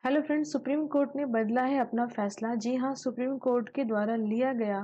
Hello friends, supreme court ने बदला है अपना फैसला। जी हाँ, सुप्रीम कोर्ट के द्वारा लिया गया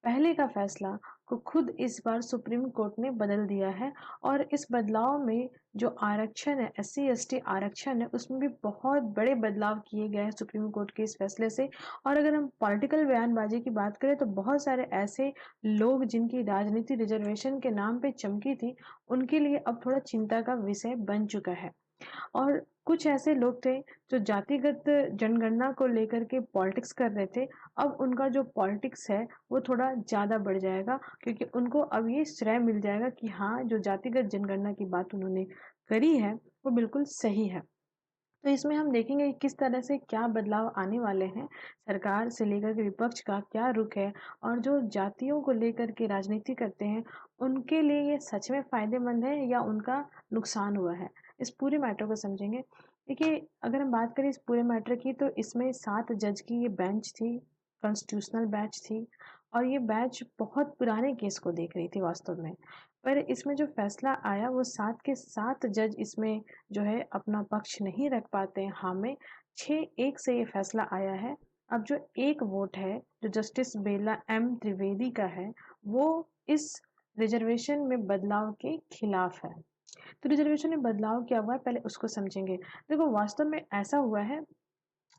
पहले का फैसला को खुद इस बार सुप्रीम कोर्ट ने बदल दिया है। और इस बदलाव में जो आरक्षण है, एससी एसटी आरक्षण है, उसमें भी बहुत बड़े बदलाव किए गए हैं सुप्रीम कोर्ट के इस फैसले से। और अगर हम पॉलिटिकल बयानबाजी की बात करें तो बहुत सारे ऐसे लोग जिनकी राजनीति रिजर्वेशन के नाम पे चमकी थी, उनके लिए अब थोड़ा चिंता का विषय बन चुका है। और कुछ ऐसे लोग थे जो जातिगत जनगणना को लेकर के पॉलिटिक्स कर रहे थे। अब उनका जो पॉलिटिक्स है वो थोड़ा ज़्यादा बढ़ जाएगा, क्योंकि उनको अब ये श्रेय मिल जाएगा कि हाँ, जो जातिगत जनगणना की बात उन्होंने करी है वो बिल्कुल सही है। तो इसमें हम देखेंगे कि किस तरह से क्या बदलाव आने वाले हैं, सरकार से लेकर के विपक्ष का क्या रुख है, और जो जातियों को लेकर के राजनीति करते हैं उनके लिए ये सच में फायदेमंद है या उनका नुकसान हुआ है। इस पूरे मैटर को समझेंगे। देखिए, अगर हम बात करें इस पूरे मैटर की तो इसमें 7 जज की ये बेंच थी, कॉन्स्टिट्यूशनल बेंच थी। और ये बेंच बहुत पुराने केस को देख रही थी वास्तव में। पर इसमें जो फैसला आया वो 7 के 7 जज इसमें जो है अपना पक्ष नहीं रख पाते हैं। हाँ में 6-1 से ये फैसला आया है। अब जो एक वोट है जो जस्टिस बेला एम त्रिवेदी का है, वो इस रिजर्वेशन में बदलाव के खिलाफ है। तो रिजर्वेशन में बदलाव क्या हुआ है पहले उसको समझेंगे। देखो, वास्तव में ऐसा हुआ है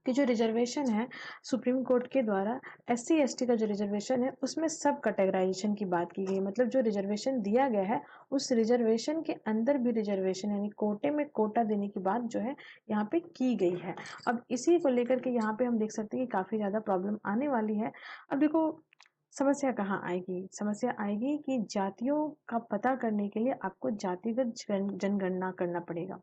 कि जो रिजर्वेशन है सुप्रीम कोर्ट के द्वारा, एससी एसटी का जो रिजर्वेशन है उसमें सब कैटेगराइजेशन की बात की गई। मतलब जो रिजर्वेशन दिया गया है उस रिजर्वेशन के अंदर भी रिजर्वेशन यानी कोटे में कोटा देने की बात जो है यहाँ पे की गई है। अब इसी को लेकर के यहाँ पे हम देख सकते हैं कि काफी ज्यादा प्रॉब्लम आने वाली है। अब देखो, समस्या कहाँ आएगी? समस्या आएगी कि जातियों का पता करने के लिए आपको जातिगत जनगणना करना पड़ेगा,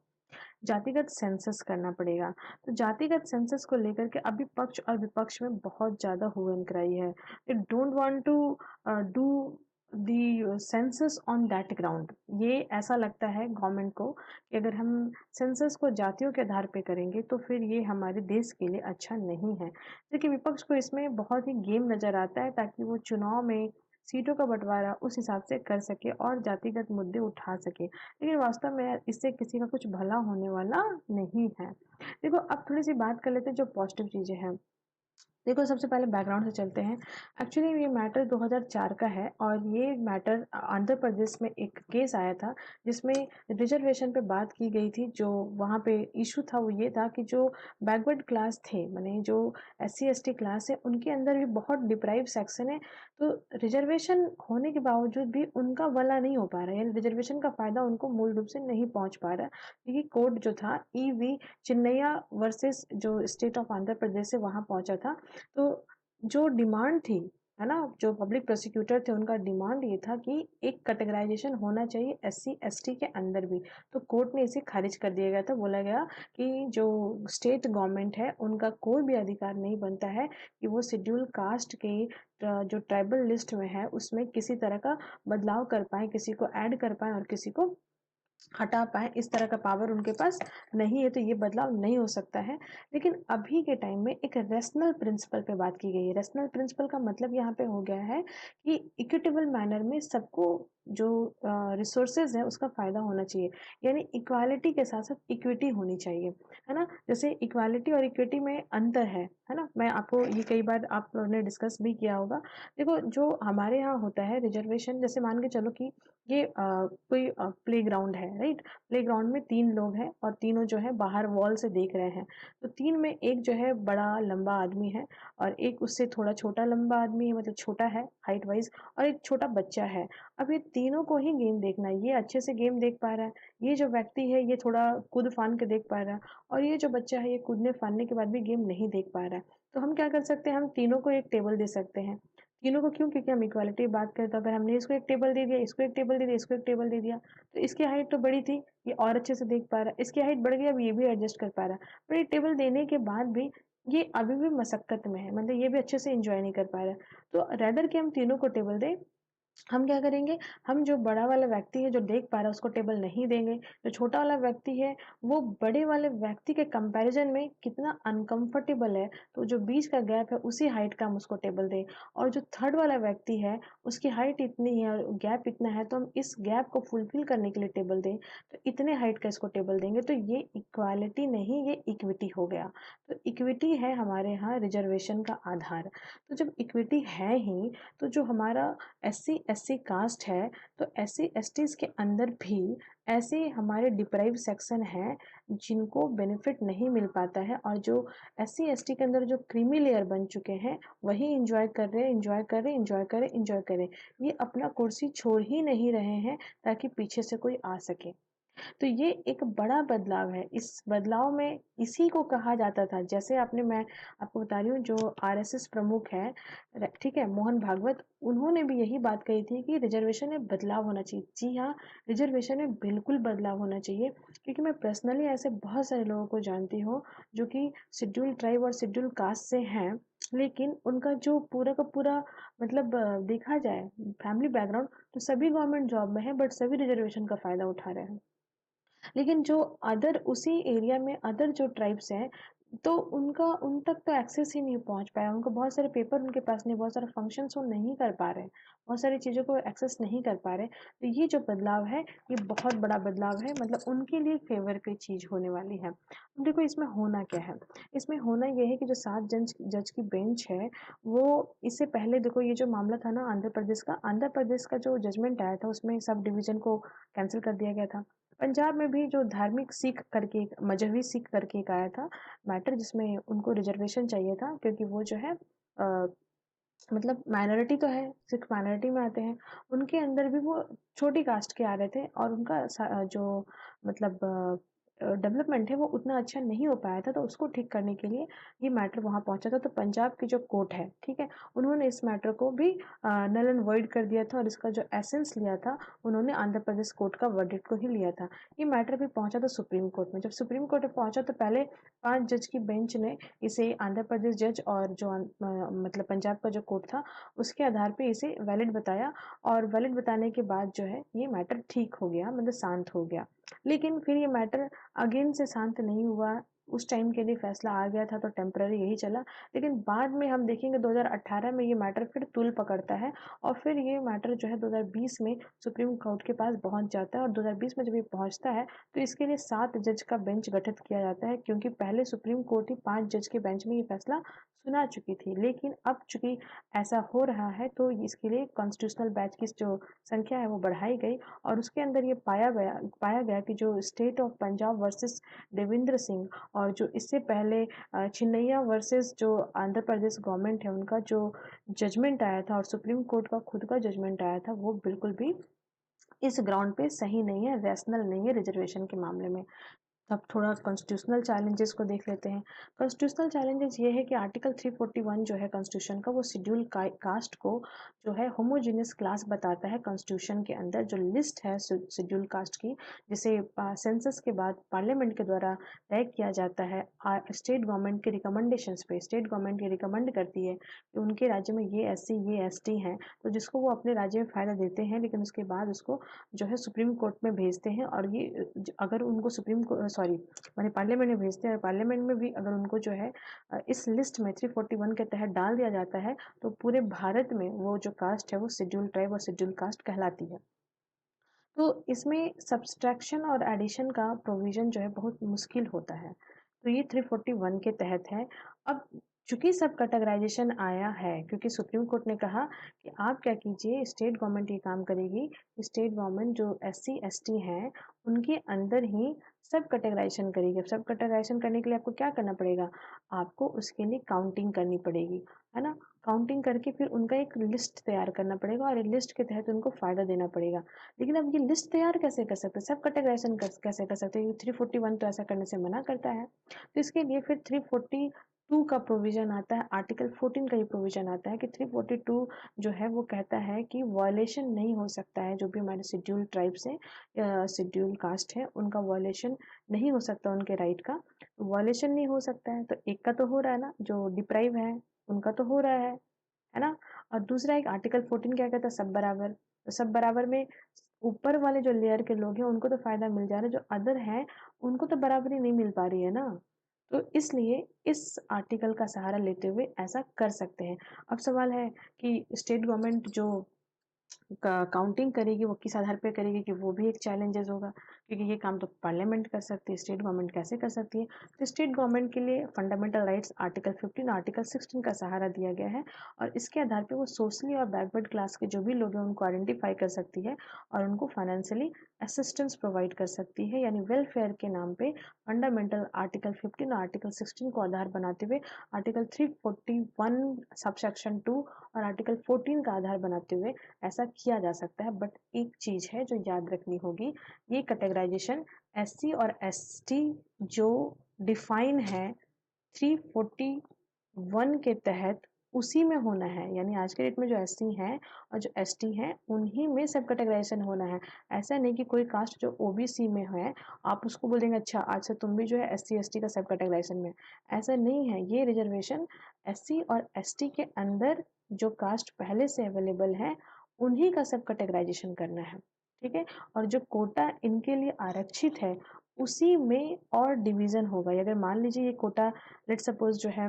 जातिगत सेंसस करना पड़ेगा। तो जातिगत सेंसस को लेकर के अभी पक्ष और विपक्ष में बहुत ज्यादा हुआ कराई है। They don't want to do the census on that ground. ये ऐसा लगता है गवर्नमेंट को कि अगर हम सेंसस को जातियों के आधार पे करेंगे तो फिर ये हमारे देश के लिए अच्छा नहीं है। देखिए, विपक्ष को इसमें बहुत ही गेम नजर आता है ताकि वो चुनाव में सीटों का बंटवारा उस हिसाब से कर सके और जातिगत मुद्दे उठा सके। लेकिन वास्तव में इससे किसी का कुछ भला होने वाला नहीं है। देखो, अब थोड़ी सी बात कर लेते हैं जो पॉजिटिव चीजें हैं। देखो, सबसे पहले बैकग्राउंड से चलते हैं। एक्चुअली ये मैटर 2004 का है और ये मैटर आंध्र प्रदेश में एक केस आया था जिसमें रिजर्वेशन पे बात की गई थी। जो वहाँ पे इशू था वो ये था कि जो बैकवर्ड क्लास थे, माने जो एससी एसटी क्लास है, उनके अंदर भी बहुत डिप्राइव सेक्शन है। तो रिजर्वेशन होने के बावजूद भी उनका भला नहीं हो पा रहा है, यानी रिजर्वेशन का फायदा उनको मूल रूप से नहीं पहुंच पा रहा। क्योंकि कोर्ट जो था ईवी चिन्नैया वर्सेस जो स्टेट ऑफ आंध्र प्रदेश से वहां पहुंचा था। तो जो डिमांड थी, है ना, जो पब्लिक प्रोसिक्यूटर थे उनका डिमांड ये था कि एक कैटेगराइजेशन होना चाहिए एससी एसटी के अंदर भी। तो कोर्ट ने इसे खारिज कर दिया गया था। बोला गया कि जो स्टेट गवर्नमेंट है उनका कोई भी अधिकार नहीं बनता है कि वो शेड्यूल कास्ट के जो ट्राइबल लिस्ट में है उसमें किसी तरह का बदलाव कर पाए, किसी को ऐड कर पाए और किसी को हटा पाए। इस तरह का पावर उनके पास नहीं है, तो ये बदलाव नहीं हो सकता है। लेकिन अभी के टाइम में एक रेशनल प्रिंसिपल पे बात की गई है। रेशनल प्रिंसिपल का मतलब यहाँ पे हो गया है कि इक्विटेबल मैनर में सबको जो रिसोर्सेज है उसका फायदा होना चाहिए। यानी इक्वालिटी के साथ साथ इक्विटी होनी चाहिए, है ना। जैसे इक्वालिटी और इक्विटी में अंतर है ना। मैं आपको ये कई बार आपने डिस्कस भी किया होगा। देखो, जो हमारे यहाँ होता है रिजर्वेशन, जैसे मान के चलो कि ये कोई प्ले ग्राउंड है, राइट। प्ले ग्राउंड में 3 लोग हैं और तीनों जो है बाहर वॉल से देख रहे हैं। तो 3 में एक जो है बड़ा लंबा आदमी है और एक उससे थोड़ा छोटा लंबा आदमी है, मतलब छोटा है हाइट वाइज, और एक छोटा बच्चा है। अब ये तीनों को ही गेम देखना है। ये अच्छे से गेम देख पा रहा है, ये जो व्यक्ति है ये थोड़ा कूद फान के देख पा रहा है, और ये जो बच्चा है ये कूदने फानने के बाद भी गेम नहीं देख पा रहा है। तो हम क्या कर सकते हैं, हम तीनों को एक टेबल दे सकते हैं। तीनों को क्यों? क्योंकि हम इक्वालिटी की बात करें तो अगर हमने इसको एक टेबल दे दिया, इसको एक टेबल दे दिया, इसको एक टेबल दे दिया, तो इसकी हाइट तो बड़ी थी, ये और अच्छे से देख पा रहा है। इसकी हाइट बढ़ गई, अब ये भी एडजस्ट कर पा रहा है। पर ये टेबल देने के बाद भी ये अभी भी मशक्कत में है, मतलब ये भी अच्छे से इंजॉय नहीं कर पा रहा है। तो रेदर कि हम तीनों को टेबल दें, हम क्या करेंगे, हम जो बड़ा वाला व्यक्ति है जो देख पा रहा है उसको टेबल नहीं देंगे, जो छोटा वाला व्यक्ति है वो बड़े वाले व्यक्ति के कंपैरिजन में कितना अनकंफर्टेबल है, तो जो बीच का गैप है उसी हाइट का हम उसको टेबल दें। और जो थर्ड वाला व्यक्ति है उसकी हाइट इतनी है और गैप इतना है, तो हम इस गैप को फुलफिल करने के लिए टेबल दें, तो इतने हाइट का इसको टेबल देंगे। तो ये इक्वालिटी नहीं, ये इक्विटी हो गया। तो इक्विटी है हमारे यहाँ रिजर्वेशन का आधार। तो जब इक्विटी है ही, तो जो हमारा SC/SC कास्ट है, तो SC/STs के अंदर भी ऐसे हमारे डिप्राइव सेक्शन हैं जिनको बेनिफिट नहीं मिल पाता है, और जो SC/ST के अंदर जो क्रीमी लेयर बन चुके हैं वही इंजॉय कर रहे हैं, इंजॉय कर रहे, इंजॉय करें, इंजॉय करें। ये अपना कुर्सी छोड़ ही नहीं रहे हैं ताकि पीछे से कोई आ सके। तो ये एक बड़ा बदलाव है। इस बदलाव में इसी को कहा जाता था, जैसे आपने, मैं आपको बता रही हूँ, जो RSS प्रमुख है, ठीक है, मोहन भागवत, उन्होंने भी यही बात कही थी कि रिजर्वेशन में बदलाव होना चाहिए। जी हाँ, रिजर्वेशन में बिल्कुल बदलाव होना चाहिए, क्योंकि मैं पर्सनली ऐसे बहुत सारे लोगों को जानती हूँ जो कि शेड्यूल ट्राइब और शेड्यूल कास्ट से हैं, लेकिन उनका जो पूरा का पूरा मतलब देखा जाए फैमिली बैकग्राउंड, तो सभी गवर्नमेंट जॉब में है, बट सभी रिजर्वेशन का फ़ायदा उठा रहे हैं। लेकिन जो अदर उसी एरिया में अदर जो ट्राइब्स हैं, तो उनका उन तक तो एक्सेस ही नहीं पहुंच पाया। उनको बहुत सारे पेपर उनके पास नहीं, बहुत सारे फंक्शंस वो नहीं कर पा रहे, बहुत सारी चीज़ों को एक्सेस नहीं कर पा रहे। तो ये जो बदलाव है, ये बहुत बड़ा बदलाव है, मतलब उनके लिए फेवर की चीज़ होने वाली है। अब देखो इसमें होना क्या है। इसमें होना ये है कि जो 7 जज जज की बेंच है, वो इससे पहले देखो, ये जो मामला था ना आंध्र प्रदेश का जो जजमेंट आया था उसमें सब डिवीजन को कैंसिल कर दिया गया था। पंजाब में भी जो धार्मिक सिख करके मजहबी सिख करके एक आया था मैटर, जिसमें उनको रिजर्वेशन चाहिए था, क्योंकि वो जो है मतलब माइनॉरिटी तो है, सिख माइनॉरिटी में आते हैं, उनके अंदर भी वो छोटी कास्ट के आ रहे थे, और उनका जो मतलब डेवलपमेंट है वो उतना अच्छा नहीं हो पाया था, तो उसको ठीक करने के लिए ये मैटर वहाँ पहुँचा था। तो पंजाब की जो कोर्ट है, ठीक है, उन्होंने इस मैटर को भी नल एंड वॉइड कर दिया था, और इसका जो एसेंस लिया था उन्होंने आंध्र प्रदेश कोर्ट का वर्डिक्ट को ही लिया था। ये मैटर भी पहुँचा था सुप्रीम कोर्ट में। जब सुप्रीम कोर्ट में पहुँचा तो पहले 5 जज की बेंच ने इसे आंध्र प्रदेश जज और जो मतलब पंजाब का जो कोर्ट था उसके आधार पे इसे वैलिड बताया, और वैलिड बताने के बाद जो है ये मैटर ठीक हो गया, मतलब शांत हो गया। लेकिन फिर ये मैटर अगेन से शांत नहीं हुआ। उस टाइम के लिए फैसला आ गया था तो टेम्पररी यही चला, लेकिन बाद में हम देखेंगे 2018 में ये मैटर फिर तूल पकड़ता है, और फिर ये मैटर जो है 2020 में सुप्रीम कोर्ट के पास पहुंच जाता है। और 2020 में जब ये पहुंचता है तो इसके लिए 7 जज का बेंच गठित किया जाता है, क्योंकि पहले सुप्रीम कोर्ट ही 5 जज के बेंच में ये फैसला सुना चुकी थी। लेकिन अब चूंकि ऐसा हो रहा है तो इसके लिए कॉन्स्टिट्यूशनल बेंच की जो संख्या है वो बढ़ाई गई, और उसके अंदर ये पाया गया कि जो state of Punjab versus Devendra Singh, और जो इससे पहले छिन्नैया वर्सेस जो आंध्र प्रदेश गवर्नमेंट है, उनका जो जजमेंट आया था और सुप्रीम कोर्ट का खुद का जजमेंट आया था, वो बिल्कुल भी इस ग्राउंड पे सही नहीं है, रैशनल नहीं है रिजर्वेशन के मामले में। अब थोड़ा कॉन्स्टिट्यूशनल चैलेंजेस को देख लेते हैं। कॉन्स्टिट्यूशनल चैलेंजेस ये है कि आर्टिकल 341 जो है कॉन्स्टिट्यूशन का, वो शेड्यूल कास्ट को जो है होमोजीनियस क्लास बताता है। कॉन्स्टिट्यूशन के अंदर जो लिस्ट है शेड्यूल कास्ट की, जिसे सेंसस के बाद पार्लियामेंट के द्वारा तय किया जाता है, स्टेट गवर्नमेंट के रिकमेंडेशंस पे, स्टेट गवर्नमेंट ये रिकमेंड करती है कि उनके राज्य में ये SC ये ST हैं, तो जिसको वो अपने राज्य में फ़ायदा देते हैं, लेकिन उसके बाद उसको जो है सुप्रीम कोर्ट में भेजते हैं, और ये अगर उनको सुप्रीम सॉरी मैंने पार्लियामेंट में भेजते हैं, और पार्लियामेंट में भी अगर उनको जो है इस लिस्ट में 341 के तहत डाल दिया जाता है, तो पूरे भारत में वो जो कास्ट है वो शेड्यूल ट्राइब और शेड्यूल कास्ट कहलाती है। तो इसमें सब्सट्रैक्शन और एडिशन का प्रोविज़न जो है बहुत मुश्किल होता है। तो ये 341 के तहत है। अब चूँकि सब कैटेगराइज़ेशन आया है, क्योंकि सुप्रीम कोर्ट ने कहा कि आप क्या कीजिए, स्टेट गवर्नमेंट ये काम करेगी, स्टेट गवर्नमेंट जो SC ST हैं उनके अंदर ही सब कैटेगराइज़ेशन करेगी। अब सब कैटेगराइज़ेशन करने के लिए आपको क्या करना पड़ेगा? आपको उसके लिए काउंटिंग करनी पड़ेगी, है ना? काउंटिंग करके फिर उनका एक लिस्ट तैयार करना पड़ेगा, और लिस्ट के तहत उनको फ़ायदा देना पड़ेगा। लेकिन अब ये लिस्ट तैयार कैसे कर सकते हैं, सब कैटेगराइजेशन कैसे कर सकते हैं? 341 तो ऐसा करने से मना करता है। तो इसके लिए फिर 342 का प्रोविजन आता है, आर्टिकल 14 का ये प्रोविजन आता है कि 342 जो है वो कहता है कि वायलेशन नहीं हो सकता है, जो भी हमारे शेड्यूल ट्राइब्स हैं या शेड्यूल कास्ट है उनका वायलेशन नहीं हो सकता, उनके राइट का वायलेशन नहीं हो सकता है। तो एक का तो हो रहा है ना, जो डिप्राइव है उनका तो हो रहा है ना? और दूसरा एक आर्टिकल 14 क्या कहता है, सब बराबर। तो सब बराबर में ऊपर वाले जो लेयर के लोग हैं उनको तो फ़ायदा मिल जा रहा है, जो अदर हैं उनको तो बराबरी नहीं मिल पा रही है ना। तो इसलिए इस आर्टिकल का सहारा लेते हुए ऐसा कर सकते हैं। अब सवाल है कि स्टेट गवर्नमेंट जो काउंटिंग करेगी वो किस आधार पे करेगी, कि वो भी एक चैलेंजेस होगा, क्योंकि ये काम तो पार्लियामेंट कर सकती है, स्टेट गवर्नमेंट कैसे कर सकती है। तो स्टेट गवर्नमेंट के लिए फंडामेंटल राइट्स आर्टिकल 15 आर्टिकल 16 का सहारा दिया गया है, और इसके आधार पे वो सोशली और बैकवर्ड क्लास के जो भी लोग हैं उनको आइडेंटिफाई कर सकती है और उनको फाइनेंशियली असिस्टेंस प्रोवाइड कर सकती है। यानी वेलफेयर के नाम पे फंडामेंटल आर्टिकल 15 आर्टिकल 16 को आधार बनाते हुए आर्टिकल 341 सबसेक्शन 2 और आर्टिकल 14 का आधार बनाते हुए ऐसा किया जा सकता है। बट एक चीज है जो याद रखनी होगी, ये कैटेगराइजेशन एससी और एसटी जो डिफाइन है 341 के तहत उसी में होना है। यानी आज के डेट में जो एससी हैं और जो एसटी हैं उन्हीं में सब कैटेगराइजेशन होना है। ऐसा नहीं कि कोई कास्ट जो ओबीसी में है आप उसको बोल देंगे अच्छा आज से तुम भी जो है एससी एसटी का सब कैटेगराइजेशन में, ऐसा नहीं है। ये रिजर्वेशन एससी और एसटी के अंदर जो कास्ट पहले से अवेलेबल है उन्हीं का सब कैटेगराइजेशन करना है, ठीक है। और जो कोटा इनके लिए आरक्षित है उसी में और डिवीजन होगा। अगर मान लीजिए ये कोटा लेट सपोज जो है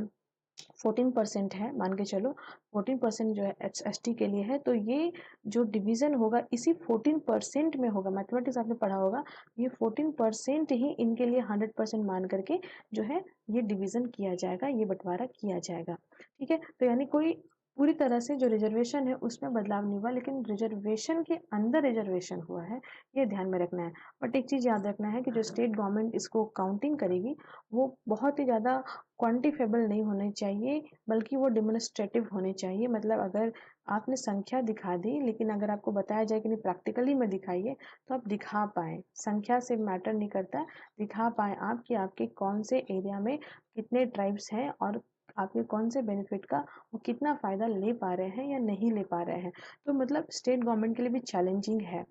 14% है, मान के चलो 14% जो है एसटी के लिए है, तो ये जो डिवीजन होगा इसी 14% में होगा। मैथमेटिक्स आपने पढ़ा होगा, ये 14% ही इनके लिए 100% मान करके जो है ये डिवीजन किया जाएगा, ये बंटवारा किया जाएगा, ठीक है। तो यानी कोई पूरी तरह से जो रिजर्वेशन है उसमें बदलाव नहीं हुआ, लेकिन रिजर्वेशन के अंदर रिजर्वेशन हुआ है, ये ध्यान में रखना है। बट एक चीज़ याद रखना है कि जो स्टेट गवर्नमेंट इसको काउंटिंग करेगी वो बहुत ही ज़्यादा क्वांटिफेबल नहीं होने चाहिए, बल्कि वो डिमोन्स्ट्रेटिव होने चाहिए। मतलब अगर आपने संख्या दिखा दी लेकिन अगर आपको बताया जाए कि नहीं प्रैक्टिकली में दिखाइए, तो आप दिखा पाएँ। संख्या से मैटर नहीं करता, दिखा पाएँ आप कि आपके कौन से एरिया में कितने ट्राइब्स हैं और आपके कौन से बेनिफिट का वो कितना फ़ायदा ले पा रहे हैं या नहीं ले पा रहे हैं। तो मतलब स्टेट गवर्नमेंट के लिए भी चैलेंजिंग है।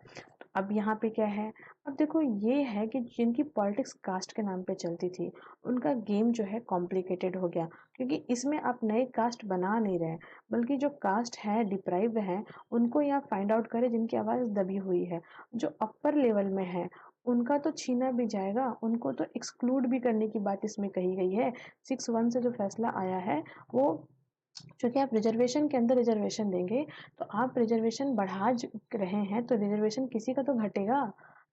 अब यहाँ पे क्या है, अब देखो ये है कि जिनकी पॉलिटिक्स कास्ट के नाम पे चलती थी उनका गेम जो है कॉम्प्लिकेटेड हो गया, क्योंकि इसमें आप नए कास्ट बना नहीं रहे, बल्कि जो कास्ट है डिप्राइव है उनको यहाँ फाइंड आउट करें जिनकी आवाज़ दबी हुई है। जो अपर लेवल में है उनका तो छीना भी जाएगा, उनको तो एक्सक्लूड भी करने की बात इसमें कही गई है। 6(1) से जो फैसला आया है वो, चूँकि आप रिजर्वेशन के अंदर रिजर्वेशन देंगे तो आप रिजर्वेशन बढ़ा रहे हैं तो रिजर्वेशन किसी का तो घटेगा,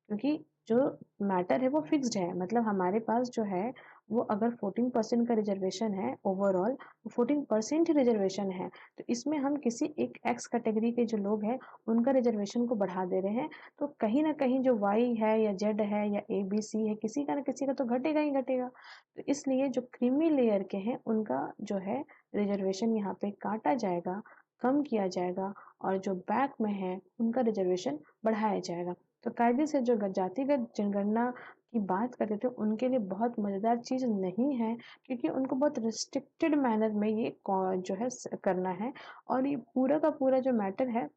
क्योंकि जो मैटर है वो फिक्स्ड है। मतलब हमारे पास जो है वो अगर 14% का रिजर्वेशन है ओवरऑल, 14% ही रिजर्वेशन है, तो इसमें हम किसी एक एक्स कैटेगरी के जो लोग हैं उनका रिजर्वेशन को बढ़ा दे रहे हैं, तो कहीं ना कहीं जो वाई है या जेड है या ए बी सी है किसी का ना किसी का तो घटेगा ही घटेगा। तो इसलिए जो क्रीमी लेयर के हैं उनका जो है रिजर्वेशन यहाँ पे काटा जाएगा, कम किया जाएगा, और जो बैक में है उनका रिजर्वेशन बढ़ाया जाएगा। तो कायदे से जो जातिगत जनगणना की बात करते थे उनके लिए बहुत मज़ेदार चीज़ नहीं है, क्योंकि उनको बहुत रिस्ट्रिक्टेड मैनर में ये जो है करना है। और ये पूरा का पूरा जो मैटर है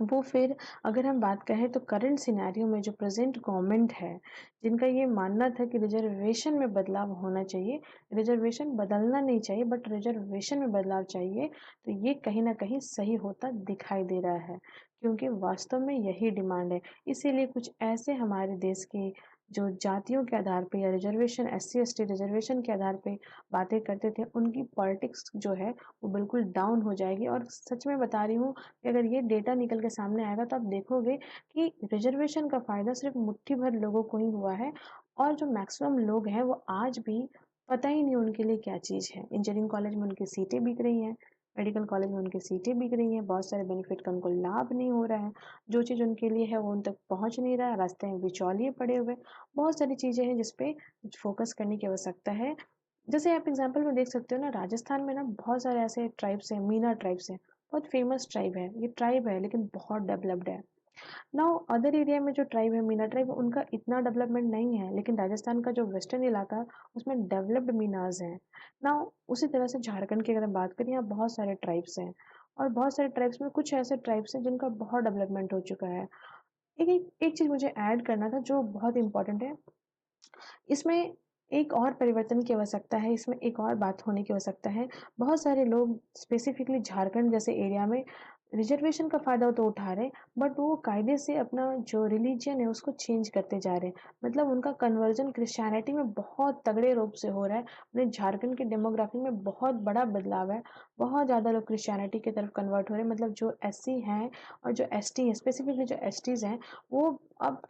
वो फिर अगर हम बात करें तो करंट सिनेरियो में जो प्रेजेंट गवर्नमेंट है जिनका ये मानना था कि रिजर्वेशन में बदलाव होना चाहिए, रिजर्वेशन बदलना नहीं चाहिए बट रिजर्वेशन में बदलाव चाहिए, तो ये कहीं ना कहीं सही होता दिखाई दे रहा है, क्योंकि वास्तव में यही डिमांड है। इसीलिए कुछ ऐसे हमारे देश के जो जातियों के आधार पे या रिजर्वेशन एससी एसटी रिजर्वेशन के आधार पे बातें करते थे उनकी पॉलिटिक्स जो है वो बिल्कुल डाउन हो जाएगी। और सच में बता रही हूँ कि अगर ये डेटा निकल के सामने आएगा तो आप देखोगे कि रिजर्वेशन का फ़ायदा सिर्फ मुट्ठी भर लोगों को ही हुआ है, और जो मैक्सिमम लोग हैं वो आज भी पता ही नहीं उनके लिए क्या चीज़ है। इंजीनियरिंग कॉलेज में उनकी सीटें बिक रही हैं, मेडिकल कॉलेज में उनकी सीटें बिक रही हैं, बहुत सारे बेनिफिट का उनको लाभ नहीं हो रहा है, जो चीज़ उनके लिए है वो उन तक पहुँच नहीं रहा है, रास्ते में बिचौलिए पड़े हुए। बहुत सारी चीज़ें हैं जिस पे फोकस करने की आवश्यकता है। जैसे आप एग्जाम्पल में देख सकते हो ना, राजस्थान में ना बहुत सारे ऐसे ट्राइब्स हैं, मीना ट्राइब्स हैं, बहुत फेमस ट्राइब है, ये ट्राइब है लेकिन बहुत डेवलप्ड है। नाउ अदर एरिया में जो ट्राइब है मीना ट्राइब उनका इतना डेवलपमेंट नहीं है, लेकिन राजस्थान का जो वेस्टर्न इलाका है उसमें डेवलप्ड मीनाज हैं। नाउ उसी तरह से झारखंड की अगर हम बात करें यहाँ बहुत सारे ट्राइब्स हैं, और बहुत सारे ट्राइब्स में कुछ ऐसे ट्राइब्स हैं जिनका बहुत डेवलपमेंट हो चुका है। एक चीज़ मुझे ऐड करना था जो बहुत इंपॉर्टेंट है, इसमें एक और परिवर्तन की आवश्यकता है, इसमें एक और बात होने की आवश्यकता है। बहुत सारे लोग स्पेसिफिकली झारखंड जैसे एरिया में रिजर्वेशन का फ़ायदा तो उठा रहे हैं, बट वो कायदे से अपना जो रिलीजन है उसको चेंज करते जा रहे हैं। मतलब उनका कन्वर्जन क्रिश्चियनिटी में बहुत तगड़े रूप से हो रहा है। अपने झारखंड की डेमोग्राफी में बहुत बड़ा बदलाव है। बहुत ज़्यादा लोग क्रिश्चियनिटी की तरफ कन्वर्ट हो रहे हैं। मतलब जो एससी हैं और जो एसटी हैं, स्पेसिफिकली जो एसटीज़ हैं, वो अब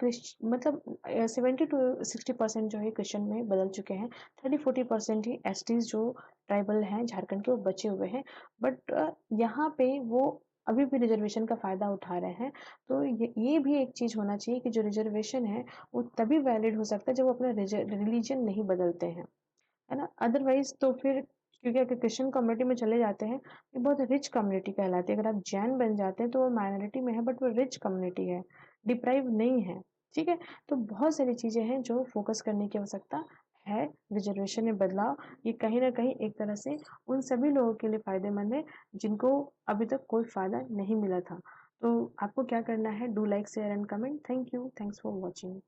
मतलब 70 to 60% जो है क्रिश्चियन में बदल चुके हैं। 30-40% ही एसटीज़ जो ट्राइबल हैं झारखंड के, वो बचे हुए हैं। बट यहाँ पे वो अभी भी रिजर्वेशन का फ़ायदा उठा रहे हैं। तो ये भी एक चीज़ होना चाहिए कि जो रिजर्वेशन है वो तभी वैलिड हो सकता है जब वो अपना रिलीजन नहीं बदलते हैं, है ना? अदरवाइज़ तो फिर, क्योंकि अगर क्रिश्चियन कम्युनिटी में चले जाते हैं, ये बहुत रिच कम्युनिटी कहलाती है। अगर आप जैन बन जाते हैं तो वो माइनॉरिटी में है, बट वो रिच कम्युनिटी है, डिप्राइव नहीं है। ठीक है? तो बहुत सारी चीज़ें हैं जो फ़ोकस करने की आवश्यकता है। रिजर्वेशन में बदलाव ये कहीं न कहीं एक तरह से उन सभी लोगों के लिए फ़ायदेमंद है जिनको अभी तक कोई फ़ायदा नहीं मिला था। तो आपको क्या करना है? Do like, share and comment. Thank you. Thanks for watching.